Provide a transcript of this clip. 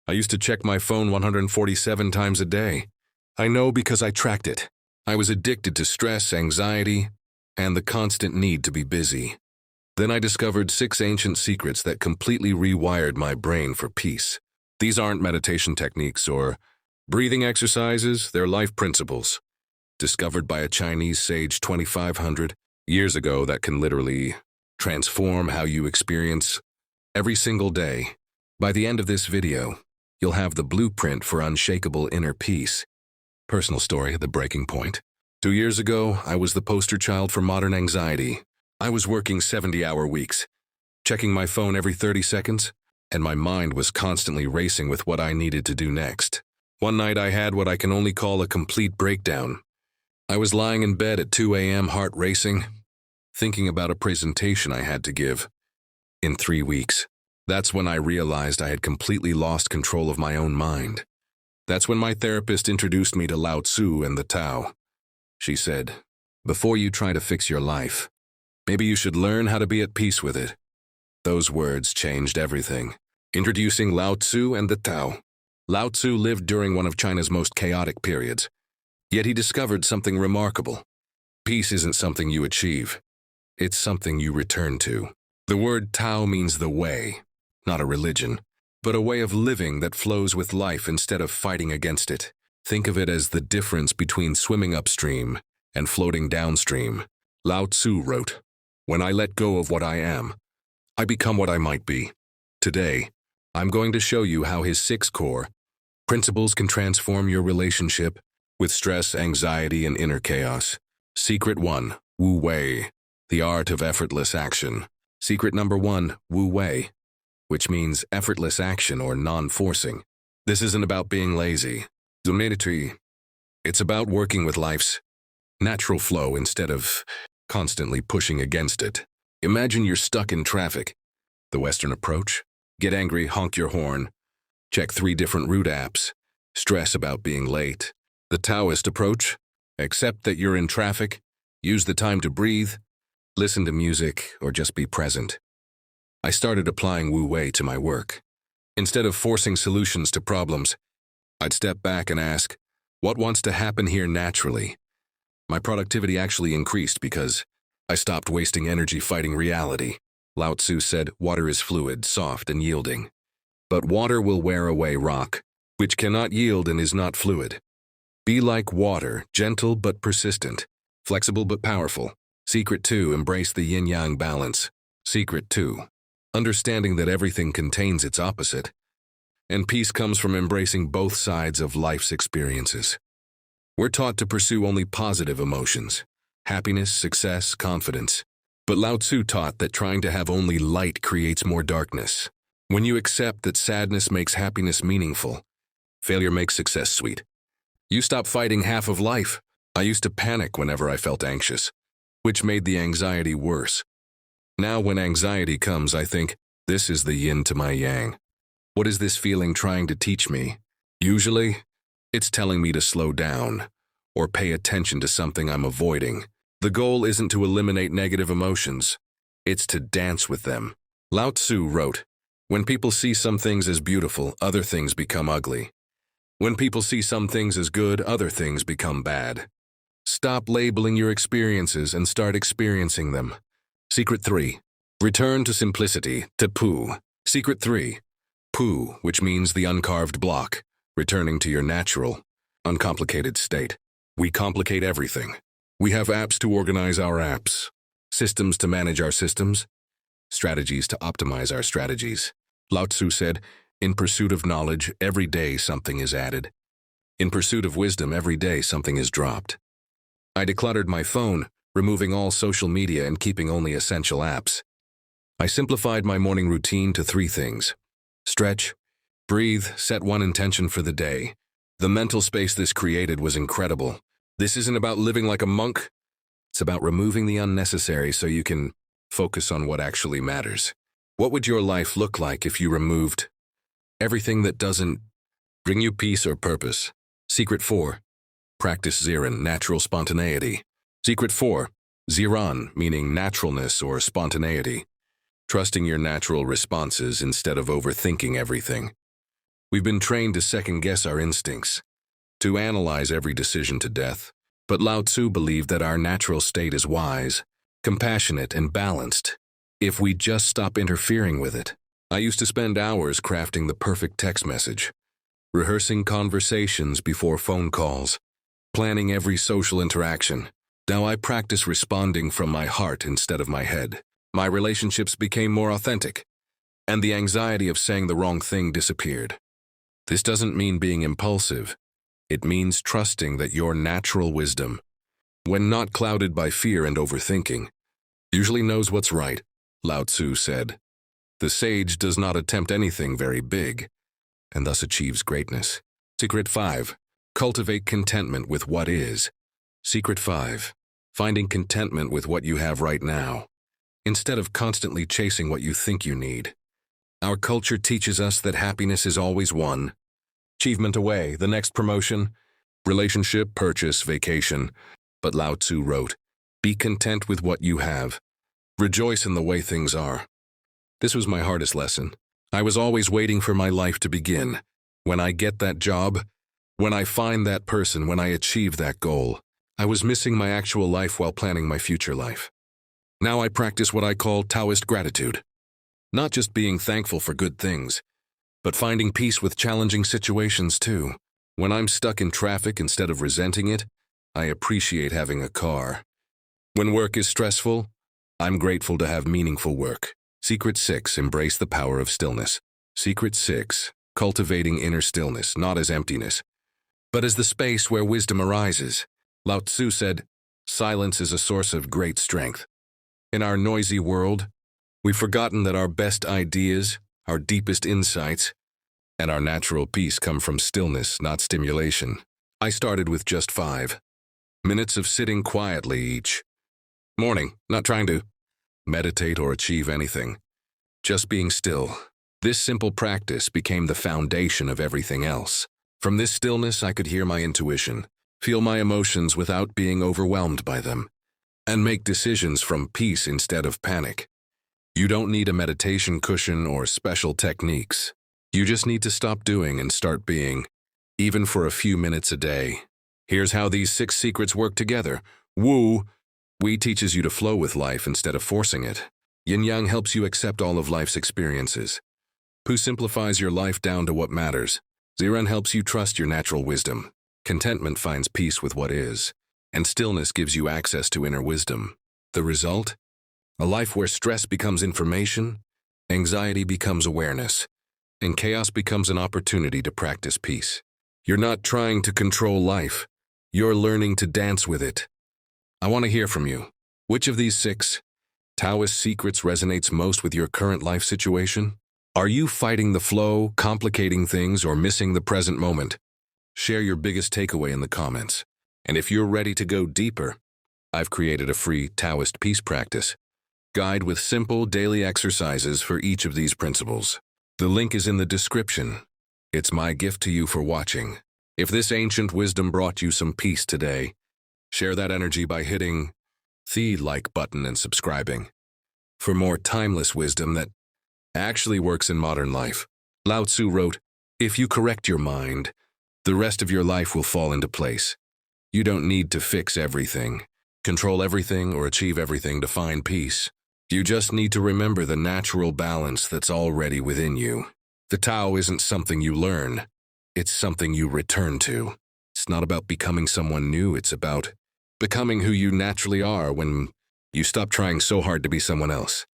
I used to check my phone 147 times a day. I know because I tracked it. I was addicted to stress, anxiety, and the constant need to be busy. Then I discovered 6 ancient secrets that completely rewired my brain for peace. These aren't meditation techniques or breathing exercises, they're life principles, discovered by a Chinese sage 2,500 years ago that can literally transform how you experience every single day. By the end of this video, you'll have the blueprint for unshakable inner peace. Personal story, the breaking point. 2 years ago, I was the poster child for modern anxiety. I was working 70-hour weeks, checking my phone every 30 seconds, and my mind was constantly racing with what I needed to do next. One night I had what I can only call a complete breakdown. I was lying in bed at 2 a.m., heart racing, thinking about a presentation I had to give in 3 weeks. That's when I realized I had completely lost control of my own mind. That's when my therapist introduced me to Lao Tzu and the Tao. She said, "Before you try to fix your life, maybe you should learn how to be at peace with it." Those words changed everything. Introducing Lao Tzu and the Tao. Lao Tzu lived during one of China's most chaotic periods, yet he discovered something remarkable. Peace isn't something you achieve. It's something you return to. The word Tao means the way, not a religion, but a way of living that flows with life instead of fighting against it. Think of it as the difference between swimming upstream and floating downstream. Lao Tzu wrote, "When I let go of what I am, I become what I might be." Today, I'm going to show you how his 6 core principles can transform your relationship with stress, anxiety, and inner chaos. Secret 1, Wu Wei, the art of effortless action. Secret number 1, Wu Wei, which means effortless action or non-forcing. This isn't about being lazy. Serenity. It's about working with life's natural flow instead of constantly pushing against it. Imagine you're stuck in traffic. The Western approach: get angry, honk your horn, check 3 different route apps, stress about being late. The Taoist approach: accept that you're in traffic, use the time to breathe, listen to music, or just be present. I started applying Wu Wei to my work. Instead of forcing solutions to problems, I'd step back and ask, what wants to happen here naturally? My productivity actually increased because I stopped wasting energy fighting reality. Lao Tzu said, water is fluid, soft, and yielding. But water will wear away rock, which cannot yield and is not fluid. Be like water, gentle but persistent, flexible but powerful. Secret 2, embrace the Yin Yang balance. Secret 2, understanding that everything contains its opposite. And peace comes from embracing both sides of life's experiences. We're taught to pursue only positive emotions: happiness, success, confidence. But Lao Tzu taught that trying to have only light creates more darkness. When you accept that sadness makes happiness meaningful, failure makes success sweet. You stop fighting half of life. I used to panic whenever I felt anxious, which made the anxiety worse. Now when anxiety comes, I think, this is the yin to my yang. What is this feeling trying to teach me? Usually, it's telling me to slow down or pay attention to something I'm avoiding. The goal isn't to eliminate negative emotions, it's to dance with them. Lao Tzu wrote, "When people see some things as beautiful, other things become ugly. When people see some things as good, other things become bad." Stop labeling your experiences and start experiencing them. Secret 3, return to simplicity, to Pu. Secret 3, Pu, which means the uncarved block, returning to your natural, uncomplicated state. We complicate everything. We have apps to organize our apps, systems to manage our systems, strategies to optimize our strategies. Lao Tzu said, in pursuit of knowledge, every day something is added. In pursuit of wisdom, every day something is dropped. I decluttered my phone, removing all social media and keeping only essential apps. I simplified my morning routine to 3 things: stretch, breathe, set one intention for the day. The mental space this created was incredible. This isn't about living like a monk. It's about removing the unnecessary so you can focus on what actually matters. What would your life look like if you removed everything that doesn't bring you peace or purpose? Secret 4, practice Ziran, natural spontaneity. Secret 4, Ziran, meaning naturalness or spontaneity. Trusting your natural responses instead of overthinking everything. We've been trained to second-guess our instincts, to analyze every decision to death. But Lao Tzu believed that our natural state is wise, compassionate, and balanced, if we just stop interfering with it. I used to spend hours crafting the perfect text message, rehearsing conversations before phone calls, planning every social interaction. Now I practice responding from my heart instead of my head. My relationships became more authentic, and the anxiety of saying the wrong thing disappeared. This doesn't mean being impulsive. It means trusting that your natural wisdom, when not clouded by fear and overthinking, usually knows what's right. Lao Tzu said, "The sage does not attempt anything very big, and thus achieves greatness." Secret 5. Cultivate contentment with what is. Secret 5. Finding contentment with what you have right now, instead of constantly chasing what you think you need. Our culture teaches us that happiness is always one achievement away, the next promotion, relationship, purchase, vacation. But Lao Tzu wrote, "Be content with what you have. Rejoice in the way things are." This was my hardest lesson. I was always waiting for my life to begin. When I get that job, when I find that person, when I achieve that goal. I was missing my actual life while planning my future life. Now I practice what I call Taoist gratitude. Not just being thankful for good things, but finding peace with challenging situations too. When I'm stuck in traffic, instead of resenting it, I appreciate having a car. When work is stressful, I'm grateful to have meaningful work. Secret 6. Embrace the power of stillness. Secret 6. Cultivating inner stillness, not as emptiness, but as the space where wisdom arises. Lao Tzu said, "Silence is a source of great strength." In our noisy world, we've forgotten that our best ideas, our deepest insights, and our natural peace come from stillness, not stimulation. I started with just 5 minutes of sitting quietly each morning, not trying to meditate or achieve anything, just being still. This simple practice became the foundation of everything else. From this stillness, I could hear my intuition, feel my emotions without being overwhelmed by them, and make decisions from peace instead of panic. You don't need a meditation cushion or special techniques. You just need to stop doing and start being, even for a few minutes a day. Here's how these 6 secrets work together. Wu Wei teaches you to flow with life instead of forcing it. Yin Yang helps you accept all of life's experiences. Pu simplifies your life down to what matters. Ziren helps you trust your natural wisdom. Contentment finds peace with what is. And stillness gives you access to inner wisdom. The result? A life where stress becomes information, anxiety becomes awareness, and chaos becomes an opportunity to practice peace. You're not trying to control life. You're learning to dance with it. I want to hear from you. Which of these 6 Taoist secrets resonates most with your current life situation? Are you fighting the flow, complicating things, or missing the present moment? Share your biggest takeaway in the comments. And if you're ready to go deeper, I've created a free Taoist peace practice guide with simple daily exercises for each of these principles. The link is in the description. It's my gift to you for watching. If this ancient wisdom brought you some peace today, share that energy by hitting the like button and subscribing for more timeless wisdom that actually works in modern life. Lao Tzu wrote, "If you correct your mind, the rest of your life will fall into place." You don't need to fix everything, control everything, or achieve everything to find peace. You just need to remember the natural balance that's already within you. The Tao isn't something you learn. It's something you return to. It's not about becoming someone new. It's about becoming who you naturally are when you stop trying so hard to be someone else.